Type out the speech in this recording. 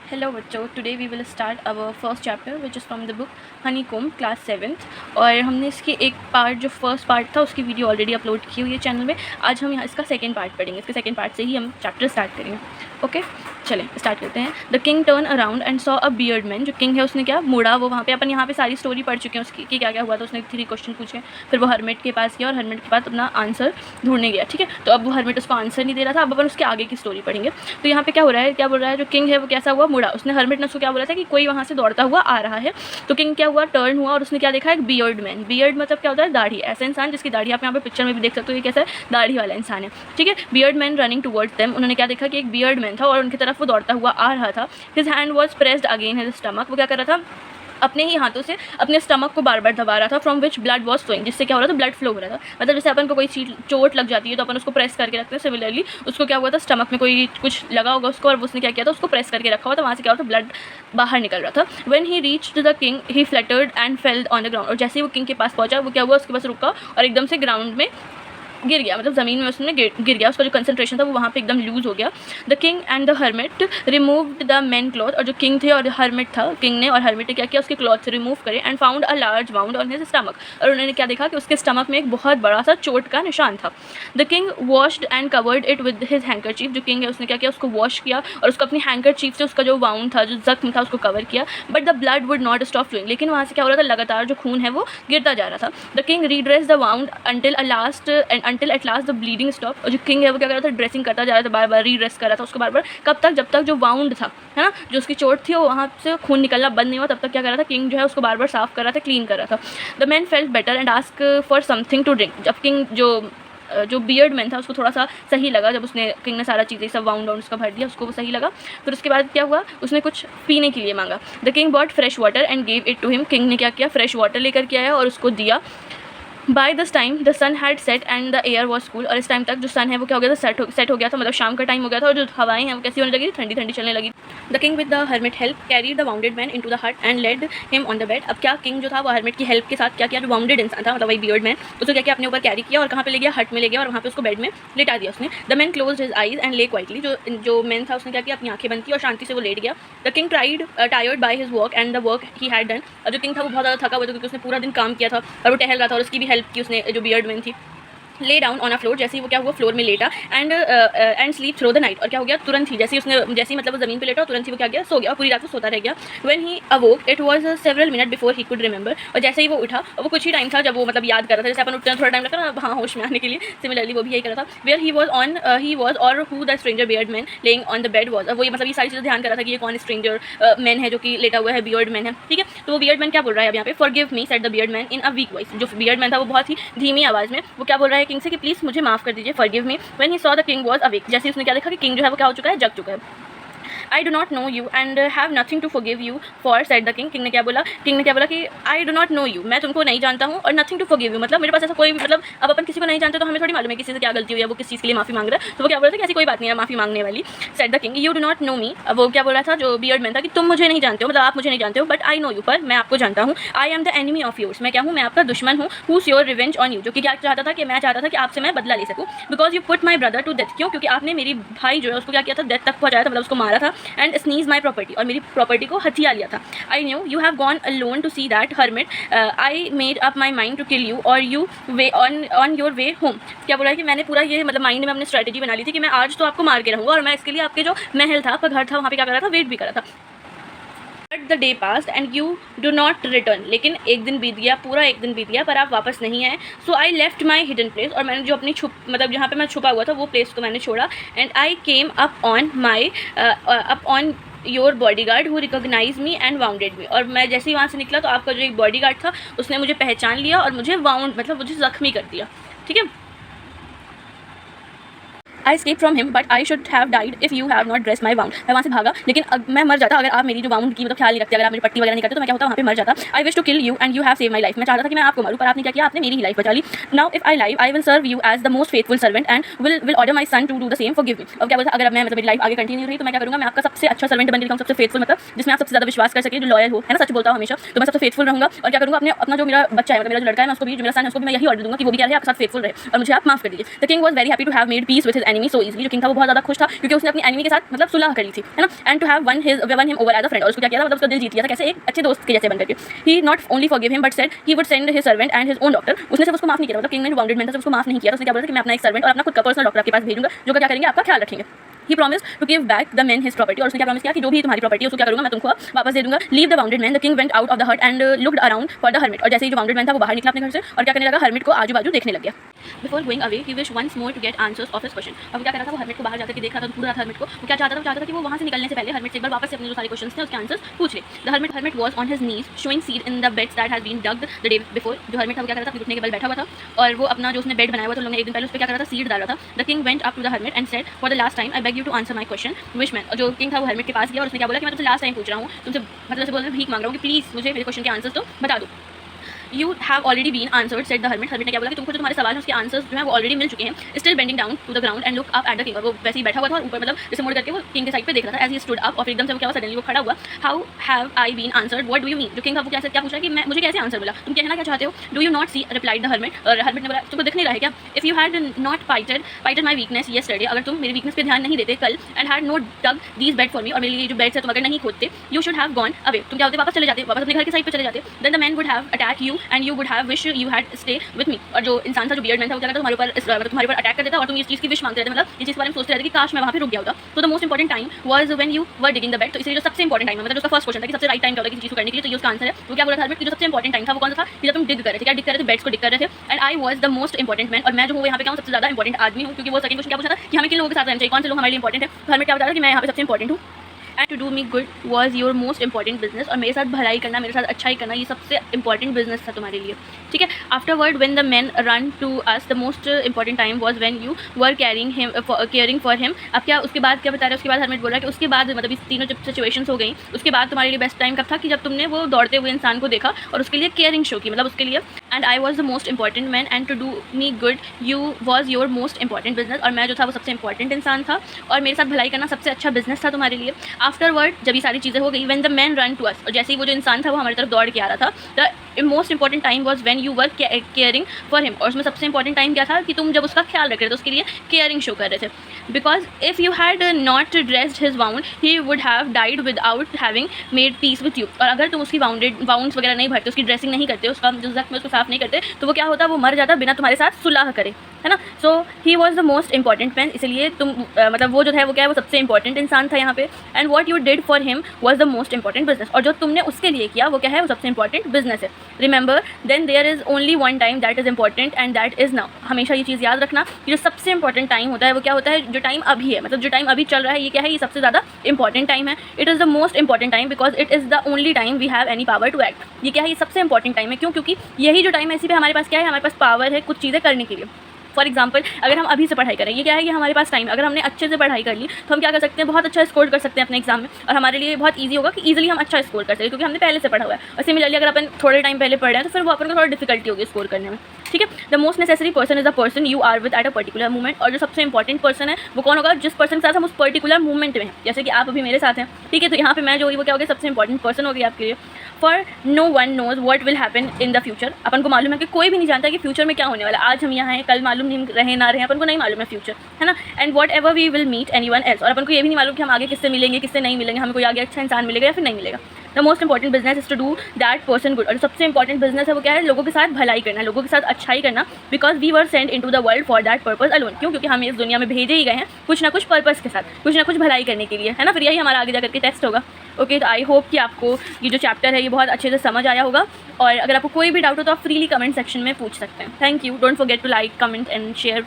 Hello बच्चों, today we will start our first chapter which is from the book honeycomb class 7th। और हमने इसकी एक part जो फर्स्ट पार्ट था उसकी वीडियो ऑलरेडी अपलोड की हुई है चैनल में। आज हम यहाँ इसका सेकंड पार्ट पढ़ेंगे। इसके सेकंड पार्ट से ही हम चैप्टर स्टार्ट करेंगे। ओके, चलें स्टार्ट करते हैं। The king turn around and saw a beard man. जो किंग है उसने क्या मुड़ा, वो वहाँ पे अपन यहाँ पे सारी स्टोरी पढ़ चुके हैं उसकी कि क्या क्या हुआ था। उसने 3 क्वेश्चन पूछे, फिर वो हरमिट के पास गया और हरमिट के पास अपना आंसर ढूंढने गया। ठीक है, तो अब वो हरमिट उसको आंसर नहीं दे रहा था। अब अपन उसके आगे की स्टोरी पढ़ेंगे। तो यहाँ पे क्या हो रहा है, क्या बोल रहा है, जो किंग है वो कैसा हुआ, मुड़ा। उसने हरमिट ने उसको क्या बोला था कि कोई वहाँ से दौड़ता हुआ आ रहा है। तो किंग क्या हुआ, टर्न हुआ और उसने क्या देखा, एक बियर्ड मैन। बियर्ड मतलब क्या होता है, दाढ़ी। ऐसा इंसान जिसकी दाढ़ी, आप यहाँ पे पिक्चर में भी देख सकते हो, ये कैसा है, दाढ़ी वाला इंसान है। ठीक है, beard man running towards them. उन्होंने क्या देखा कि एक बियर्ड मैन था और उनकी तरफ वो दौड़ता हुआ आ रहा था। His hand was pressed again his stomach. वो क्या कर रहा था, अपने ही हाथों से अपने स्टमक को बार बार दबा रहा था। From which blood was flowing, जिससे क्या हो रहा था, ब्लड फ्लो हो रहा था। मतलब जैसे अपन को कोई चीज चोट लग जाती है तो अपन उसको प्रेस करके रखते हैं, सिमिलरली उसको क्या हुआ था, स्टमक में कोई कुछ लगा होगा उसको, और उसने क्या किया था, उसको प्रेस करके रखा हुआ था। वहाँ से क्या होता था, ब्लड बाहर निकल रहा था। When he reached the king he fluttered and failed on the ground. और जैसे ही वो किंग के पास पहुंचा, वो क्या हुआ, उसके पास रुका और एकदम से ग्राउंड में गिर गया, मतलब ज़मीन में उसने गिर गया। उसका जो कंसंट्रेशन था वो वहाँ पे एकदम लूज़ हो गया। The king and the hermit removed the main cloth. और जो किंग थे और हर्मिट था, किंग ने और हर्मिट ने क्या किया, उसके क्लॉथ से रिमूव करे and found a large wound on his stomach. और उन्होंने क्या देखा कि उसके स्टमक में एक बहुत बड़ा सा चोट का निशान था। The king washed and covered it with his handkerchief. जो किंग है उसने क्या किया, उसको वॉश किया और उसको अपनी हैंकरचीफ से उसका जो वाउंड था, जो जख्म था, उसको कवर किया। But the blood would not stop flowing. लेकिन वहाँ से क्या हो रहा था, लगातार जो खून है वो गिरता जा रहा था। The king redress the wound until at last the bleeding stop. और जो किंग है वो क्या कर रहा था, ड्रेसिंग करता जा रहा था, बार बार रीड्रेस कर रहा था उसको बार बार। कब तक, जब तक जो वाउंड था, है ना, जो उसकी चोट थी वो वहाँ से खून निकलना बंद नहीं हुआ, तब तक क्या कर रहा था, किंग जो है उसको बार बार साफ कर रहा था, क्लीन कर रहा था। The man felt better and ask for something to drink. जब किंग जो बियर्ड मैन था उसको थोड़ा सा सही लगा, जब उसने किंग ने सारा चीज़ें सब वाउंड उसका भर दिया, उसको वो सही लगा। फिर उसके बाद क्या हुआ, उसने कुछ पीने के लिए मांगा। The king bought fresh water and gave it to him. King ने क्या किया, फ्रेश वाटर लेकर के आया और उसको दिया। By this time the sun had set and the air was cool. और इस टाइम तक जो सन है वो क्या हो गया था, सेट हो गया था, मतलब शाम का टाइम हो गया था। और जो हवाएं हैं वो कैसी होने लगी, ठंडी ठंडी चलने लगी। The king with the hermit help carried the wounded man into the hut and led him on the bed. अब क्या, किंग जो था वो हर्मिट की हेल्प के साथ क्या किया, जो वाउंडेड इंसान था, मतलब वही बियर्ड मैन, उसको क्या किया, अपने ऊपर कैरी किया और कहाँ पे ले गया, हट में ले गया और वहाँ पे उसको बेड में लेटा दिया उसने। The man closed his eyes and ले क्वाइटली। जो मैन था उसने क्या किया, अपनी आंखें बंद की और शांति से वो लेट गया। The king tired by his work and the work he had done. और जो किंग था वो बहुत ज़्यादा थका हुआ था क्योंकि उसने पूरा दिन काम किया था और वो टहल रहा था और उसकी भी हेल्प की उसने, जो बियर्ड मैन थी। Lay down on a floor. जैसे ही वो क्या हुआ, फ्लोर में लेटा and sleep through the night. और क्या हो गया, तुरंत ही जैसे ही मतलब वो ज़मीन पे लेटा, तुरंत ही वो क्या गया, सो गया और पूरी रात वो सोता रह गया। When he अवोक it was several minute before he could remember. और जैसे ही वो उठा, और वो कुछ ही टाइम था जब वो मतलब याद कर रहा था, जैसे अपन उठते हैं थोड़ा टाइम लगता है ना, हाँ, होश में आने के लिए, सिमिलरली वो भी यही कर रहा था। वेयर ही वॉज और who the stranger beard man laying on the bed was. वो ये मतलब ये सारी चीज़ें ध्यान कर रहा था कि ये कौन स्ट्रेंजर मैन है जो कि लेटा हुआ है, बियर्ड मैन है। ठीक है, तो वो बियर्ड मैन क्या बोल रहा है अब यहाँ पे, forgive me said the beard man in a week voice. जो बियर्ड मैन था वो बहुत ही धीमी आवाज़ में वो क्या बोल रहा है किंग से कि प्लीज़ मुझे माफ़ कर दीजिए, forgive me. When he saw the king was awake. जैसे उसने क्या देखा कि किंग जो है वो क्या हो चुका है, जग चुका है। I do not know you and have nothing to forgive you for, said the king. King ने क्या बोला कि I do not know you, मैं तुमको नहीं जानता हूँ, और nothing to forgive you मतलब मेरे पास ऐसा कोई भी, मतलब अब अपन किसी को नहीं जानते तो हमें थोड़ी मालूम है किसी से क्या गलती हुई है, वो किस चीज़ के लिए माफ़ी मांग रहा है। तो वो क्या बोल रहा था कि ऐसी कोई बात नहीं है माफ़ी मांगने वाली। said the king, you do not know me। अब वो क्या बोल रहा था, जो बियर्ड मैन था, कि तुम मुझे नहीं जानते हो, मतलब आप मुझे नहीं जानते हो, but I know you, पर मैं आपको जानता हूँ। I am the enemy of yours, मैं क्या हूँ, मैं आपका दुश्मन हूँ। who's your revenge on you, जो कि क्या चाहता था, कि मैं चाहता था कि आपसे मैं बदला ले सकूँ। because you put my brother to death, क्यों, क्योंकि आपने मेरी भाई जो है उसको क्या किया था, डेथ तक पहुँचाया था, मतलब उसको मारा था। and sneeze my property, और मेरी प्रॉपर्टी को हथिया लिया था। I knew you have gone alone to see that hermit, I made up my mind to kill you or you way on your way home। क्या बोला है कि मैंने पूरा ये मतलब माइंड में अपनी स्ट्रेटेजी बना ली थी कि मैं आज तो आपको मार के रहूँगा, और मैं इसके लिए आपके जो महल था, आपका घर था, वहाँ पे क्या कर रहा था, वेट भी कर रहा था। But the day past and you do not return, लेकिन एक दिन बीत गया, पूरा एक दिन बीत गया, पर आप वापस नहीं आए। So I left my hidden place, और मैंने जो अपनी मतलब जहाँ पे मैं छुपा हुआ था वो प्लेस को मैंने छोड़ा। And I came up on your body guard who recognise me and wounded me. और मैं जैसे ही वहाँ से निकला तो आपका जो एक बॉडी गार्ड था उसने मुझे पहचान लिया और मुझे वाउंड मतलब मुझे ज़ख्मी कर दिया। ठीक है, I escape from him but I should have died if you have not dress my wound. मैं वहाँ से भागा, लेकिन मैं मर जाता अगर आप मेरी जो वाउंड की मतलब ख्याल नहीं रखते, अगर आप मेरी पट्टी वगैरह नहीं करते तो मैं क्या होता वहाँ पे मर जाता। I wish to kill you and you have save my life, मैं चाहता था कि मैं आपको मारूँ पर आपने क्या किया, आपने मेरी ही लाइफ बचा ली। Now if I live I will serve you as the most faithful servant and will order my son to do the same, forgive me. अब क्या बोलता, अगर मैं मतलब मेरी लाइफ आगे कंटिन्यू रही तो मैं क्या करूँगा, मैं आपका सबसे अच्छा सर्वेंट बन के दिखाऊँ, सबसे फेथफुल, मतलब जिसमें आप सबसे ज़्यादा विश्वास कर सके, जो लॉयल हो, है ना, सच बोलता हूँ हमेशा, तो मैं सबसे फेथफुल रहूँगा। और क्या करूँगा, अपना जो मेरा बच्चा है, मतलब मेरा जो लड़का है, मैं उसको भी, जो मेरा सन है उसको भी मैं यही ऑर्डर दूँगा कि वो भी क्या है आपके साथ फेथफुल रहे और मुझे आप माफ कर दीजिए। The king was very happy to have made peace with his enemy enemy so easily. जो किंग था वो बहुत ज़्यादा खुश था क्योंकि उसने अपनी एनिमी के साथ मतलब सुलह कर ली थी, है ना, and to have won him over as a friend. और उसको क्या किया था, मतलब उसका दिल जीत लिया था कैसे, एक अच्छे दोस्त के जैसे बन करके। He not only forgive him but said he would send his servant and his own doctor. उसने सिर्फ उसको माफ नहीं किया, मतलब किंग ने बाउंडेड मैन था, उसको माफ नहीं किया। उसने क्या बोला कि मैं अपना एक सर्वेंट और अपना खुद का पर्सनल डॉक्टर आपके पास भेजूंगा जो क्या करेंगे, आपका ख्याल रखेंगे। He promised to give back the men his property। और उसने क्या प्रॉमिस किया कि जो भी तुम्हारी प्रॉपर्टी है उसको क्या करूंगा, मैं तुमको वापस दे दूंगा। Leave the wounded man। The king went out of the hut and looked around for the hermit। और जैसे ही जो wounded man था वो बाहर निकला अपने घर से और क्या करने लगा, hermit को आजू बाजू देखने लग गया। Before going away he wished once more to get answers of his question। अब क्या कर रहा था वो, hermit को बाहर जाकर के देख रहा था, तो पूछ रहा था hermit को, वो क्या चाहता था, वो चाहता था कि वो वहाँ से निकलने से पहले hermit से एक बार वापस से अपने जो सारे क्वेश्चंस थे उसके आंसर्स पूछ ले। The hermit was on his knees showing seed in the beds that had been dug the day before। जो hermit था वो क्या कर रहा था, अपने घुटने के बल बैठा हुआ था और वो अपना जो उसने बेड बनाया हुआ था, लोगों ने एक दिन पहले उस पर क्या कर रहा था, सीड डाल रहा था। The king went up to the hermit and said for the last time I beg you to answer my question Weissman. और जो किंग था वो hermit के पास गया और उसने क्या बोला कि मैं तुमसे लास्ट टाइम पूछ रहा हूँ, तुमसे मतलब ऐसे बोल रहा हूँ, भीख मांग रहा हूँ कि प्लीज़ मुझे मेरे क्वेश्चन के आंसर्स तो बता दो। You have already been answered said the hermit। hermit ने क्या बोला कि तुमको जो तुम्हारे सवाल हैं उसके आंसर्स जो हैं वो ऑलरेडी मिल चुके हैं। Still bending down to the ground and look up at the king। और वो वैसे ही बैठा हुआ था और ऊपर मतलब जैसे मुड़ करके वो किंग के साइड पे देख रहा था। As he stood up और एकदम से वो क्या हुआ, सडनली वो खड़ा हुआ। How have I been answered? What do you mean? जो किंग था वो क्या पूछ रहा है कि मैं मुझे कैसे आंसर मिला, तुम कहना क्या चाहते हो। Do you not see replied the hermit। और hermit ने बोला तुमको दिख नहीं रहा है क्या। If you had not pited my weakness yesterday। अगर तुम मेरी वीकनेस पे ध्यान नहीं देते कल, and had not dug these bed for me। और मेरे लिए जो बेड्स है तुम अगर नहीं खोदते, you should have gone away। तुम क्या होते, वापस चले जाते, वापस अपने घर के साइड पे चले जाते। Then the man would have attacked you and you would have wished you had stay with me। और जो इंसान था, जो बियर्ड मैन था, वो क्या करता तुम्हारे ऊपर अटैक कर देता और तुम इस चीज़ की विश मांगते रहते, मतलब इस चीज़ के बारे में सोचते रहते कि काश मैं वहाँ पे रुक गया होता। तो the most important time was when you were digging the bed. तो इसलिए जो सबसे इंपॉर्टेंट टाइम है, मतलब उसका फर्स्ट क्वेश्चन था कि सबसे राइट टाइम क्या होता है किसी चीज़ को करने के लिए, तो ये उसका आंसर है। वो क्या बोला था hermit कि जो सबसे इंपॉर्टेंट टाइम था वो कौन सा था, कि जब तुम डिग कर रहे थे, क्या डिग कर रहे थे, बेड्स को डिग कर रहे थे। And I was the most important man. और मैं जो हूँ यहाँ पे क्या हूँ, सबसे ज़्यादा इंपॉर्टेंट आदमी हूँ, क्योंकि वो सेकंड क्वेश्चन क्या पूछा था कि हमें किन लोगों के साथ रहना चाहिए, कौन से लोग हमारे लिए इंपॉर्टेंट है। तो hermit क्या बता रहा है कि मैं यहाँ पे सबसे इंपॉर्टेंट हूँ। And to do me good was your most important business. और मेरे साथ भलाई करना, मेरे साथ अच्छाई करना, ये सबसे इंपॉर्टेंट बिजनेस था तुम्हारे लिए, ठीक है। Afterward when the man run to us the most important time was when you were caring for him. अब क्या उसके बाद क्या बता रहे हैं, उसके बाद hermit बोला कि उसके बाद मतलब इस तीनों जब सिचुएशंस हो गई उसके बाद तुम्हारे लिए बेस्ट टाइम कब था, कि जब तुमने वो दौड़ते हुए इंसान को देखा और उसके लिए केयरिंग शो की, मतलब उसके लिए। And I was the most important man and to do me good you was your most important business. और मैं जो था वो सबसे इंपॉर्टेंट इंसान था और मेरे साथ भलाई करना सबसे अच्छा बिजनेस था तुम्हारे लिए। आफ्टरवर्ड जब ये सारी चीज़ें हो गई, when the man run to us. और जैसे ही वो जो इंसान था वो हमारी तरफ दौड़ के आ रहा था, the most important time was when you were caring for him. और उसमें सबसे इंपॉर्टेंट टाइम क्या था, कि तुम जब उसका ख्याल रख रहे थे, उसके लिए केयरिंग शो कर रहे थे। Because if you had not dressed his wound he would have died without having made peace with you. और अगर तुम उसकी वाउंड्स वगैरह नहीं भरते, उसकी ड्रेसिंग नहीं करते, उसका जो जख्म उसको साफ नहीं करते, तो वो क्या होता, वो मर जाता बिना तुम्हारे साथ सुलह करे, है ना। So he was the most important man. इसलिए तुम मतलब वो जो है वो क्या है, वो सबसे इंपॉर्टेंट इंसान था यहाँ पे। And what you did for him was the most important business. और जो तुमने उसके लिए किया वो क्या है, वो सबसे इंपॉर्टेंट बिजनेस है। Remember then there is only one time that is important and that is now. हमेशा ये चीज़ याद रखना कि जो सबसे इंपॉर्टेंट टाइम होता है वो क्या होता है, जो टाइम अभी है, मतलब जो टाइम अभी चल रहा है, ये क्या है, ये सबसे ज़्यादा इंपॉर्टेंट टाइम है। It is the most important time because it is the only time we have any power to act. ये क्या है, ये सबसे इंपॉर्टेंट टाइम है। क्यों, क्योंकि यही जो टाइम है, इसी पे हमारे पास क्या है, हमारे पास पावर है कुछ चीज़ें करने के लिए। फॉर एग्जाम्पल अगर हम अभी से पढ़ाई करें, ये क्या है, ये हमारे पास टाइम, अगर हमने अच्छे से पढ़ाई कर ली तो हम क्या कर सकते हैं, बहुत अच्छा स्कोर कर सकते हैं अपने एग्जाम में। और हमारे लिए बहुत ईजी होगा कि ईजिली हम अच्छा स्कोर कर सकें, क्योंकि हमने पहले से पढ़ा हुआ है। और सिमिलरली अगर अपन थोड़े टाइम पहले पढ़ रहे हैं तो फिर वो अपन को थोड़ा डिफिकल्टी होगी स्कोर करने में, ठीक है। The most necessary person is the person you are with at a particular movement. और जो सबसे इंपॉर्टेंट पर्सन है वो कौन होगा, जिस पर्सन के साथ हम उस पर्टिकुलर मूवमेंट में हैं। जैसे कि आप अभी मेरे साथ हैं, ठीक है, तो यहाँ पे मैं जो हुई वो क्या हो गया, सबसे इंपॉर्टेंट पर्सन हो गई आपके लिए। For no one knows what will happen in the future. अपन को मालूम है कि कोई भी नहीं जानता कि फ्यूचर में क्या होने वाला। आज हम यहाँ हैं, कल मालूम नहीं रहे ना रहे, अपन को नहीं मालूम है फ्यूचर, है ना। And whatever we will meet anyone else. और अपन को ये भी नहीं मालूम कि हम आगे किससे मिलेंगे, किससे नहीं मिलेंगे, हमें कोई आगे अच्छा इंसान मिलेगा या फिर नहीं मिलेगा। The most important business is to do that person good. और सबसे इंपॉर्टेंट बिजनेस है वो क्या है, लोगों के साथ भलाई करना, लोगों के साथ अच्छाई करना। Because we were send into the world for that purpose alone. क्यों, क्योंकि हम इस दुनिया में भेजे ही गए हैं कुछ ना कुछ पर्पज़ के साथ, कुछ ना कुछ भलाई करने के लिए, है ना। फिर यही हमारा आगे जाकर के टेस्ट होगा। ओके, तो आई होप कि आपको ये जो चैप्टर है ये बहुत अच्छे से समझ आया होगा। और अगर आपको कोई भी डाउट हो तो आप फ्रीली कमेंट सेक्शन में पूछ सकते हैं। Thank you. Don't forget to like, comment and share.